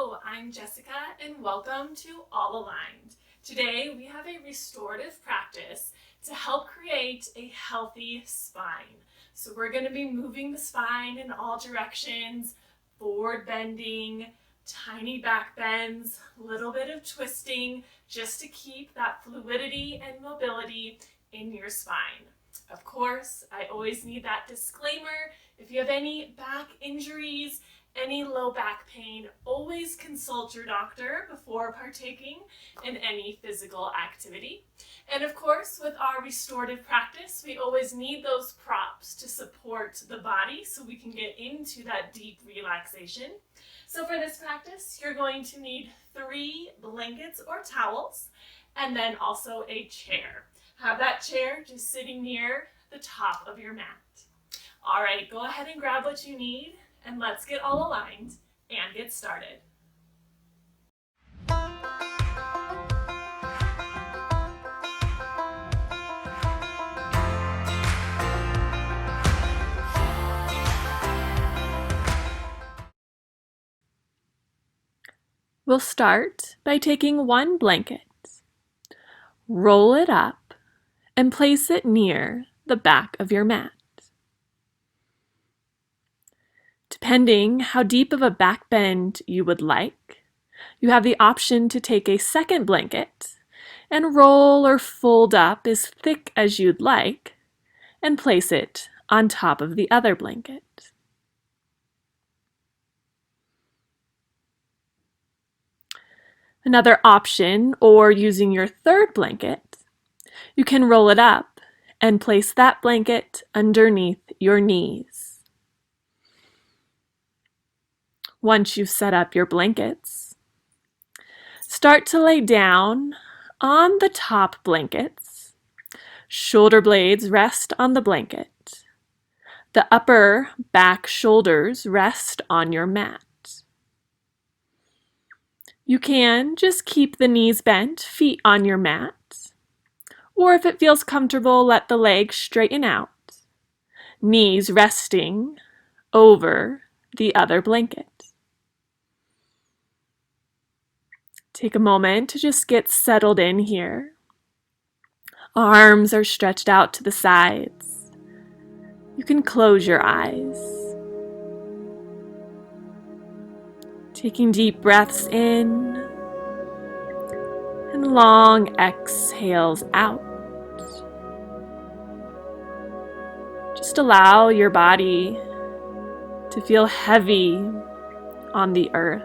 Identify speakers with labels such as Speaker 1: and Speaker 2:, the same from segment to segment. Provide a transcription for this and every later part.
Speaker 1: Hello, I'm Jessica and welcome to All Aligned. Today we have a restorative practice to help create a healthy spine. So we're going to be moving the spine in all directions, forward bending, tiny back bends, a little bit of twisting, just to keep that fluidity and mobility in your spine. Of course, I always need that disclaimer. If you have any back injuries, any low back pain, always consult your doctor before partaking in any physical activity. And of course, with our restorative practice, we always need those props to support the body so we can get into that deep relaxation. So for this practice, you're going to need 3 blankets or towels, and then also a chair. Have that chair just sitting near the top of your mat. All right, go ahead and grab what you need, and let's get all aligned and get started. We'll start by taking 1 blanket, roll it up, and place it near the back of your mat. Depending how deep of a back bend you would like, you have the option to take a second blanket and roll or fold up as thick as you'd like and place it on top of the other blanket. Another option, or using your third blanket, you can roll it up and place that blanket underneath your knees. Once you've set up your blankets, start to lay down on the top blankets. Shoulder blades rest on the blanket. The upper back shoulders rest on your mat. You can just keep the knees bent, feet on your mat, or if it feels comfortable, let the legs straighten out, knees resting over the other blanket. Take a moment to just get settled in here. Arms are stretched out to the sides. You can close your eyes. Taking deep breaths in and long exhales out. Just allow your body to feel heavy on the earth.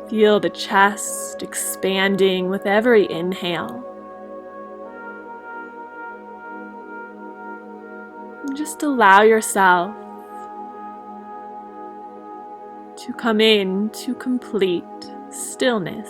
Speaker 1: Feel the chest expanding with every inhale. And just allow yourself to come in to complete stillness.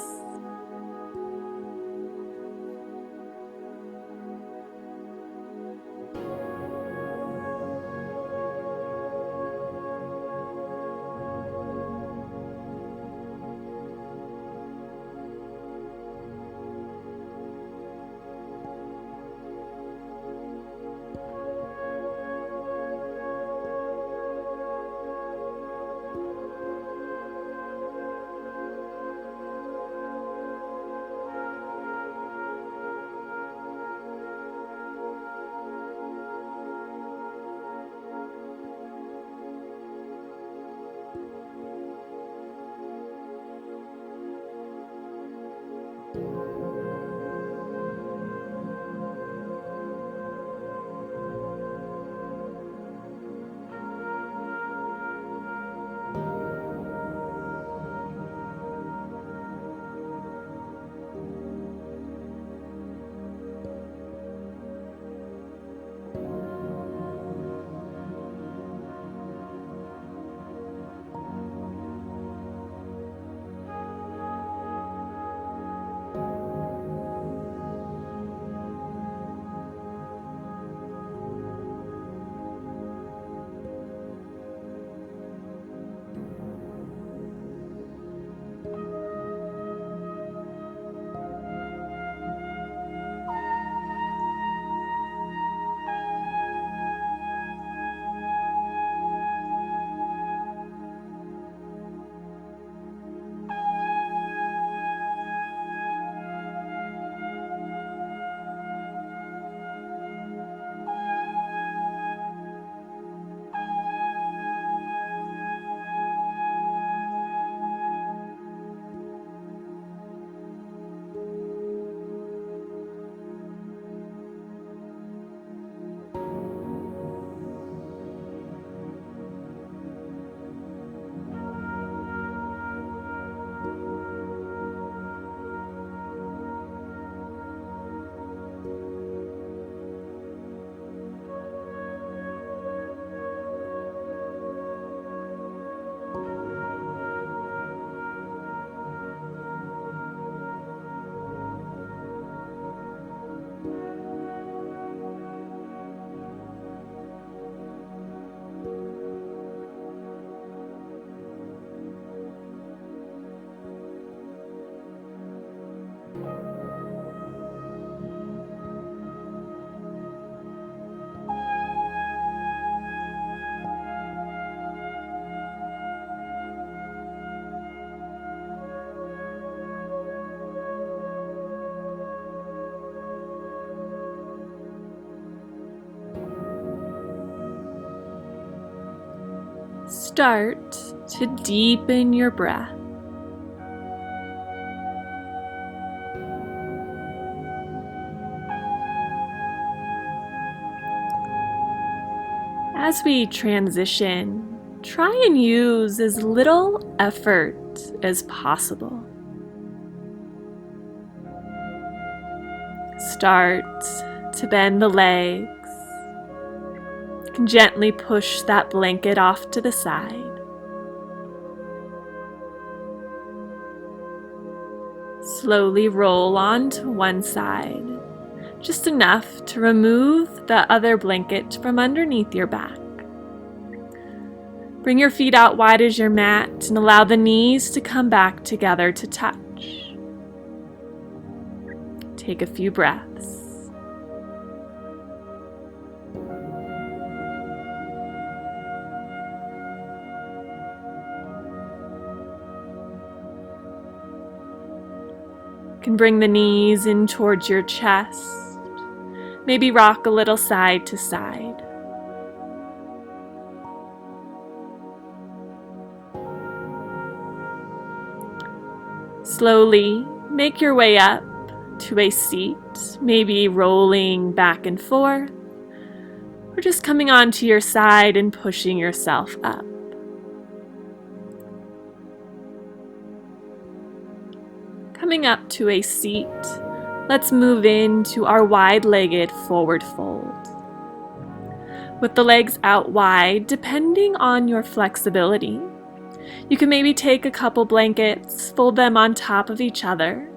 Speaker 1: Start to deepen your breath. As we transition, try and use as little effort as possible. Start to bend the legs. You can gently push that blanket off to the side. Slowly roll onto one side, just enough to remove the other blanket from underneath your back. Bring your feet out wide as your mat and allow the knees to come back together to touch. Take a few breaths. You can bring the knees in towards your chest. Maybe rock a little side to side. Slowly make your way up to a seat, maybe rolling back and forth, or just coming onto your side and pushing yourself up. Coming up to a seat, let's move into our wide-legged forward fold. With the legs out wide, depending on your flexibility, you can maybe take a couple blankets, fold them on top of each other,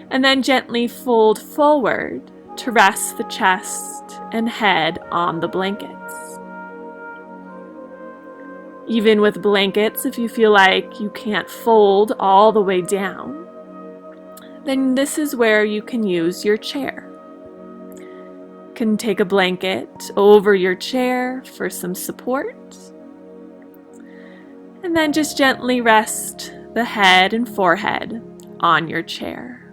Speaker 1: and then gently fold forward to rest the chest and head on the blankets. Even with blankets, if you feel like you can't fold all the way down, then this is where you can use your chair. You can take a blanket over your chair for some support, and then just gently rest the head and forehead on your chair.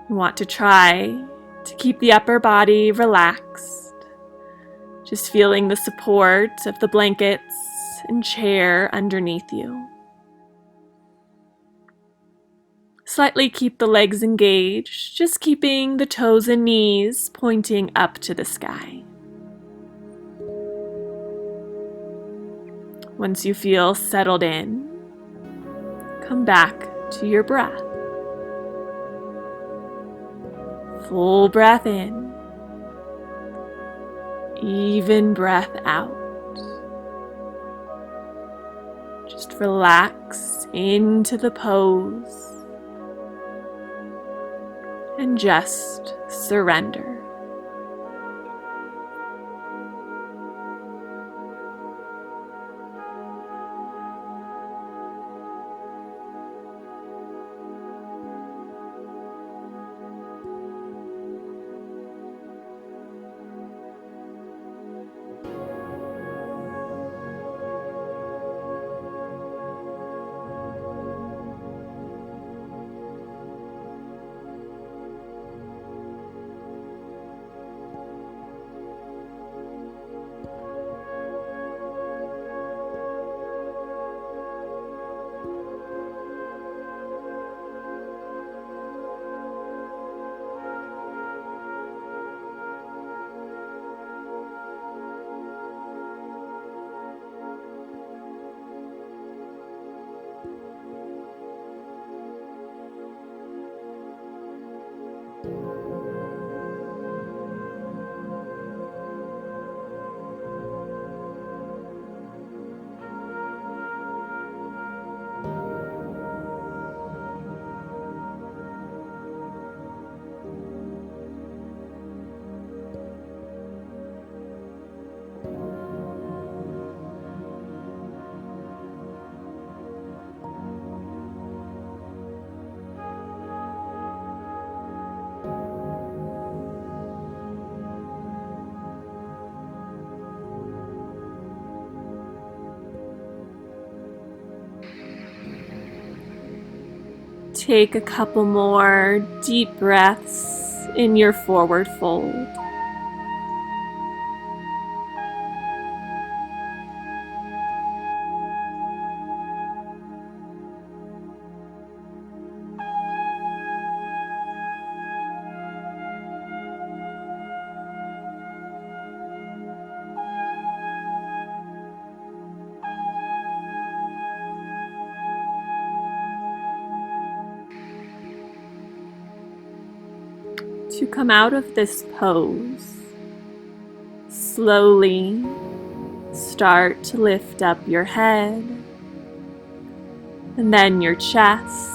Speaker 1: You want to try to keep the upper body relaxed. Just feeling the support of the blankets and chair underneath you. Slightly keep the legs engaged, just keeping the toes and knees pointing up to the sky. Once you feel settled in, come back to your breath. Full breath in. Even breath out. Just relax into the pose and just surrender. Take a couple more deep breaths
Speaker 2: in your forward fold. To come out of this pose, slowly start to lift up your head and then your chest,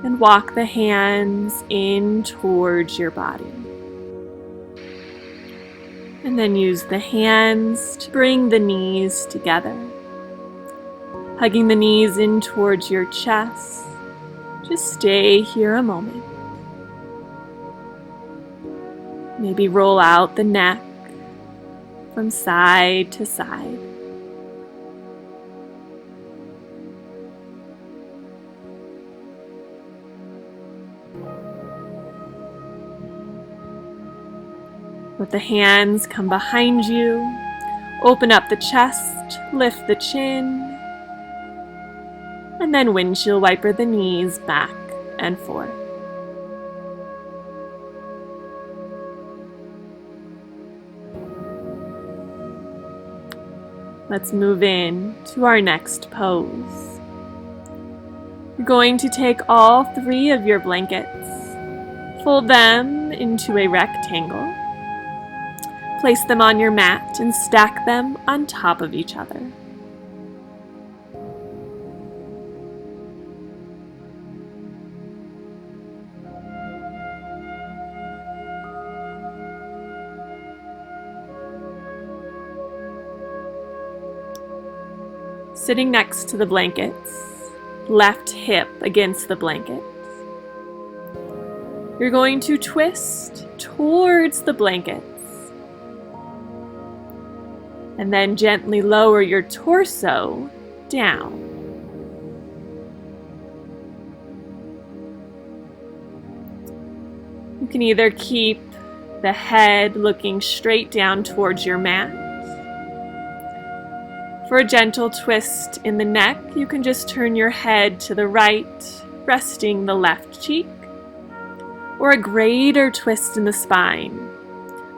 Speaker 2: and walk the hands in towards your body. And then use the hands to bring the knees together, hugging the knees in towards your chest. Just stay here a moment. Maybe roll out the neck from side to side. Let the hands come behind you. Open up the chest, lift the chin, and then windshield wiper the knees back and forth. Let's move in to our next pose. You're going to take all 3 of your blankets, fold them into a rectangle, place them on your mat and stack them on top of each other. Sitting next to the blankets, left hip against the blanket. You're going to twist towards the blankets and then gently lower your torso down. You can either keep the head looking straight down towards your mat. For a gentle twist in the neck, you can just turn your head to the right, resting the left cheek. Or a greater twist in the spine,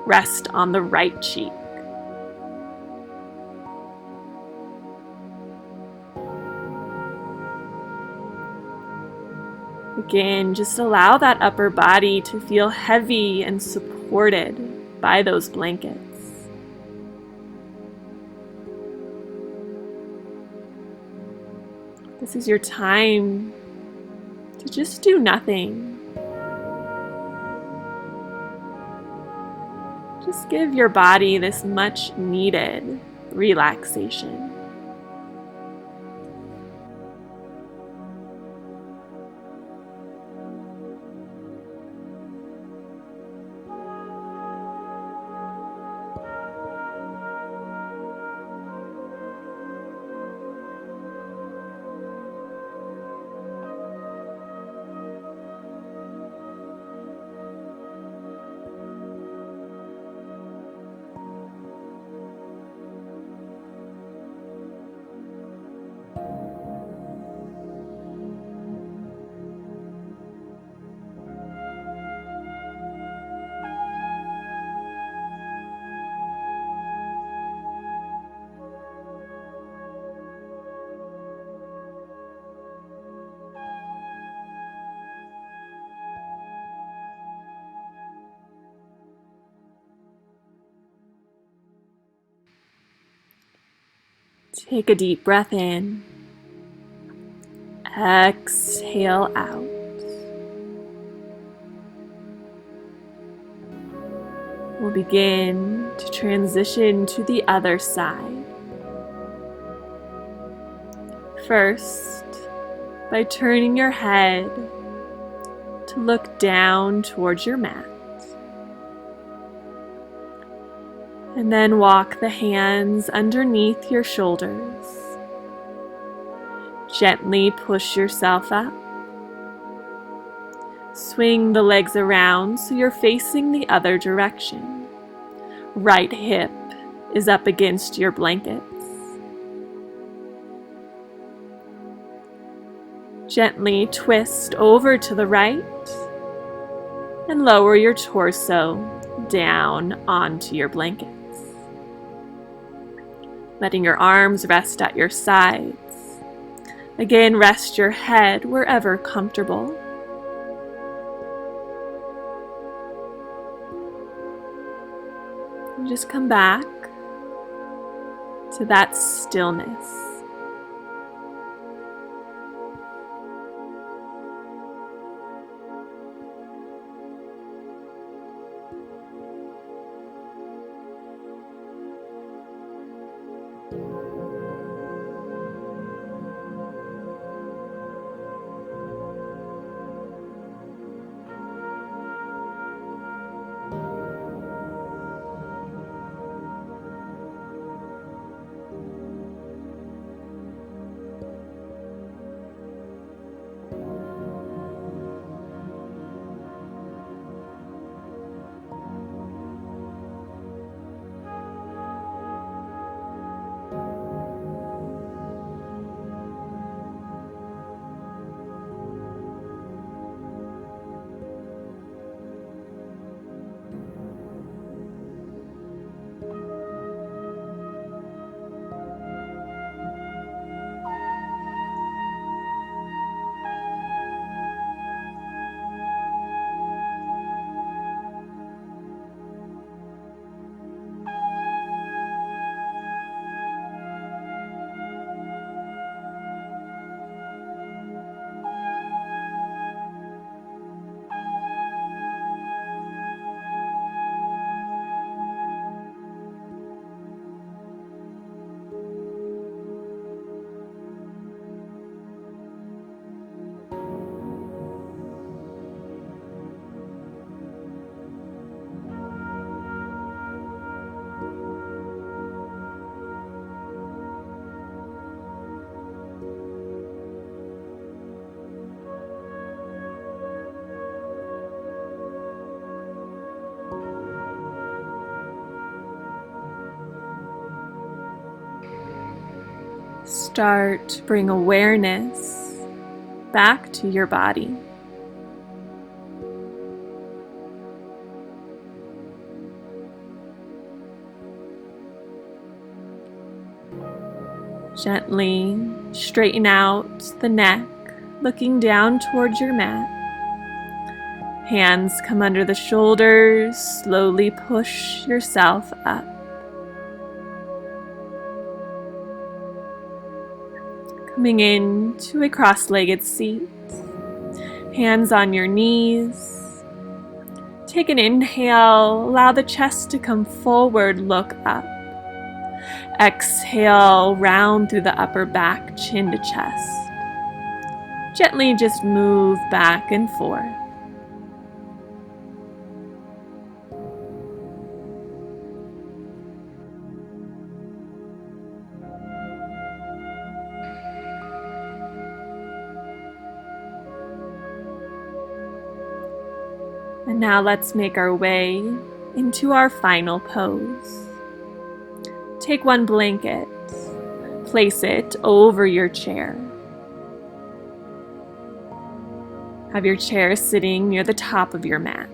Speaker 2: rest on the right cheek. Again, just allow that upper body to feel heavy and supported by those blankets. This is your time to just do nothing. Just give your body this much needed relaxation. Take a deep breath in. Exhale out. We'll begin to transition to the other side. First, by turning your head to look down towards your mat. And then walk the hands underneath your shoulders. Gently push yourself up. Swing the legs around so you're facing the other direction. Right hip is up against your blankets. Gently twist over to the right and lower your torso down onto your blankets. Letting your arms rest at your sides. Again, rest your head wherever comfortable. And just come back to that stillness. Start to bring awareness back to your body. Gently straighten out the neck, looking down towards your mat. Hands come under the shoulders, slowly push yourself up. Coming into a cross-legged seat, hands on your knees. Take an inhale, allow the chest to come forward, look up. Exhale, round through the upper back, chin to chest. Gently just move back and forth. And now let's make our way into our final pose. Take one blanket, place it over your chair. Have your chair sitting near the top of your mat.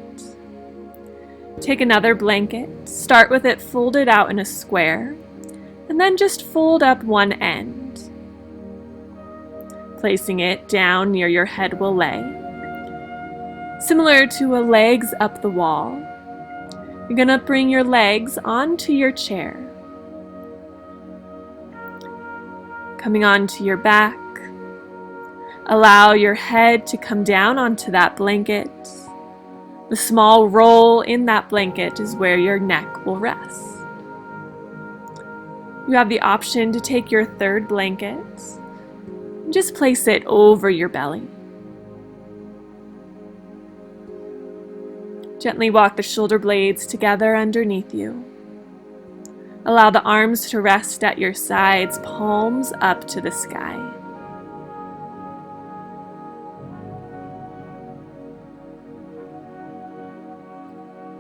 Speaker 2: Take another blanket, start with it folded out in a square, and then just fold up one end. Placing it down near your head will lay. Similar to a legs up the wall, you're going to bring your legs onto your chair. Coming onto your back, allow your head to come down onto that blanket. The small roll in that blanket is where your neck will rest. You have the option to take your third blanket and just place it over your belly. Gently walk the shoulder blades together underneath you. Allow the arms to rest at your sides, palms up to the sky.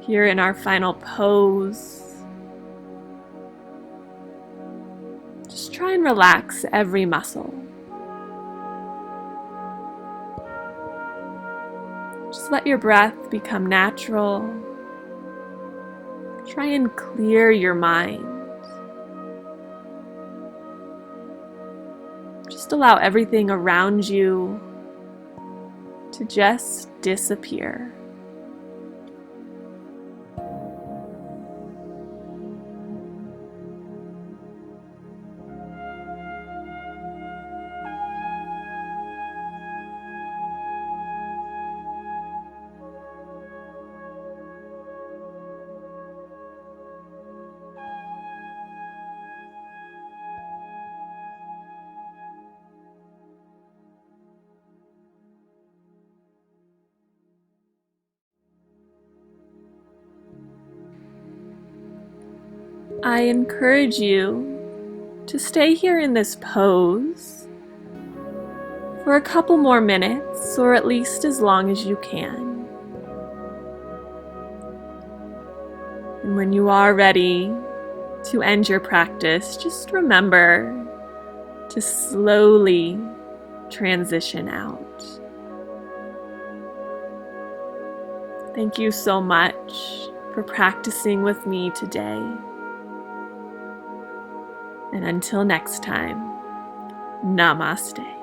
Speaker 2: Here in our final pose, just try and relax every muscle. Just let your breath become natural. Try and clear your mind. Just allow everything around you to just disappear. I encourage you to stay here in this pose for a couple more minutes, or at least as long as you can. And when you are ready to end your practice, just remember to slowly transition out. Thank you so much for practicing with me today. And until next time, namaste.